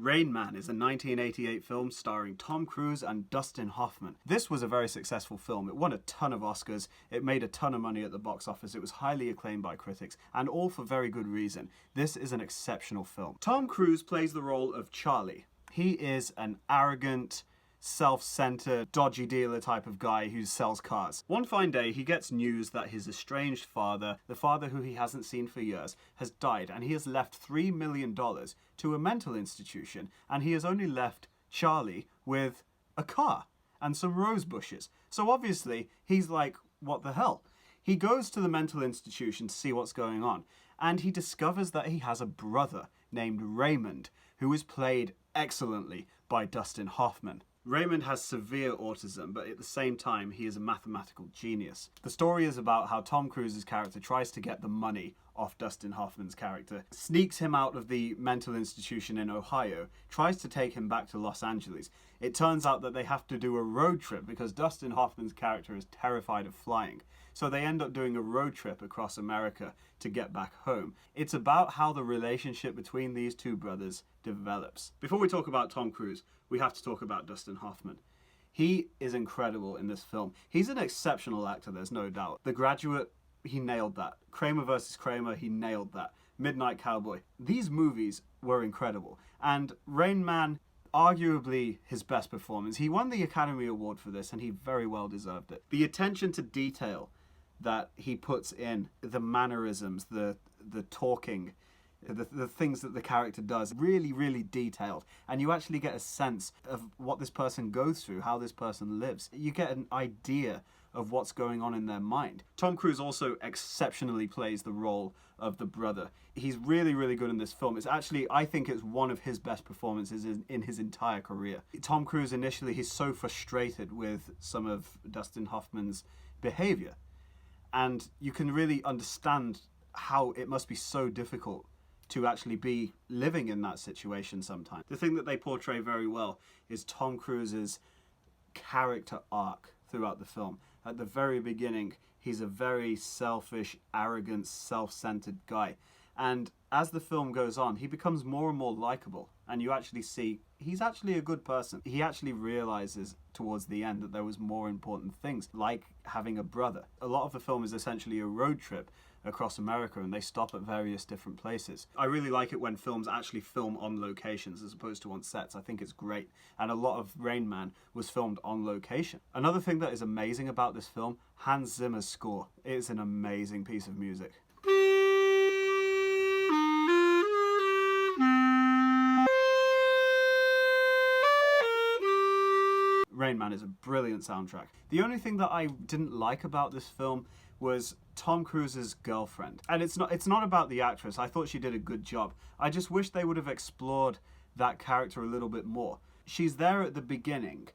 Rain Man is a 1988 film starring Tom Cruise and Dustin Hoffman. This was a very successful film. It won a ton of Oscars, it made a ton of money at the box office, it was highly acclaimed by critics, and all for very good reason. This is an exceptional film. Tom Cruise plays the role of Charlie. He is an arrogant, self-centered, dodgy dealer type of guy who sells cars. One fine day, he gets news that his estranged father, the father who he hasn't seen for years, has died, and he has left $3 million to a mental institution, and he has only left Charlie with a car and some rose bushes. So obviously, he's like, what the hell? He goes to the mental institution to see what's going on, and he discovers that he has a brother named Raymond, who is played excellently by Dustin Hoffman. Raymond has severe autism, but at the same time, he is a mathematical genius. The story is about how Tom Cruise's character tries to get the money off Dustin Hoffman's character, sneaks him out of the mental institution in Ohio, tries to take him back to Los Angeles. It turns out that they have to do a road trip because Dustin Hoffman's character is terrified of flying. So they end up doing a road trip across America to get back home. It's about how the relationship between these two brothers develops. Before we talk about Tom Cruise, we have to talk about Dustin Hoffman. He is incredible in this film. He's an exceptional actor, there's no doubt. The Graduate, he nailed that. Kramer vs. Kramer, he nailed that. Midnight Cowboy. These movies were incredible. And Rain Man, arguably his best performance. He won the Academy Award for this, and he very well deserved it. The attention to detail that he puts in, the mannerisms, the talking, the things that the character does, really, really detailed. And you actually get a sense of what this person goes through, how this person lives. You get an idea of what's going on in their mind. Tom Cruise also exceptionally plays the role of the brother. He's really, really good in this film. It's actually, I think it's one of his best performances in his entire career. Tom Cruise initially, he's so frustrated with some of Dustin Hoffman's behavior. And you can really understand how it must be so difficult to actually be living in that situation sometimes. The thing that they portray very well is Tom Cruise's character arc throughout the film. At the very beginning, he's a very selfish, arrogant, self-centered guy. And as the film goes on, he becomes more and more likable. And you actually see he's actually a good person. He actually realizes towards the end that there was more important things, like having a brother. A lot of the film is essentially a road trip across America, and they stop at various different places. I really like it when films actually film on locations as opposed to on sets. I think it's great. And a lot of Rain Man was filmed on location. Another thing that is amazing about this film, Hans Zimmer's score. It is an amazing piece of music. Rain Man is a brilliant soundtrack. The only thing that I didn't like about this film was Tom Cruise's girlfriend. And it's not about the actress. I thought she did a good job. I just wish they would have explored that character a little bit more. She's there at the beginning,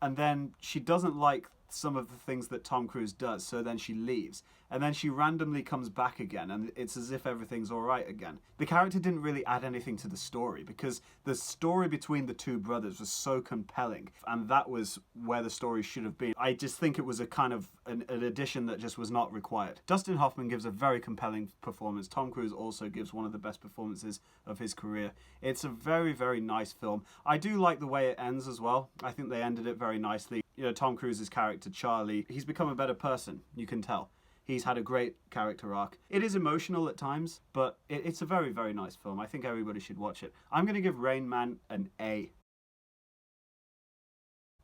and then she doesn't like some of the things that Tom Cruise does, so then she leaves. And then she randomly comes back again, and it's as if everything's alright again. The character didn't really add anything to the story, because the story between the two brothers was so compelling, and that was where the story should have been. I just think it was a kind of an addition that just was not required. Dustin Hoffman gives a very compelling performance. Tom Cruise also gives one of the best performances of his career. It's a very, very nice film. I do like the way it ends as well. I think they ended it very nicely. You know, Tom Cruise's character, Charlie, he's become a better person, you can tell. He's had a great character arc. It is emotional at times, but it's a very, very nice film. I think everybody should watch it. I'm going to give Rain Man an A.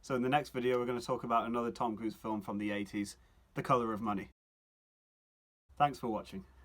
So in the next video, we're going to talk about another Tom Cruise film from the 80s, The Color of Money. Thanks for watching.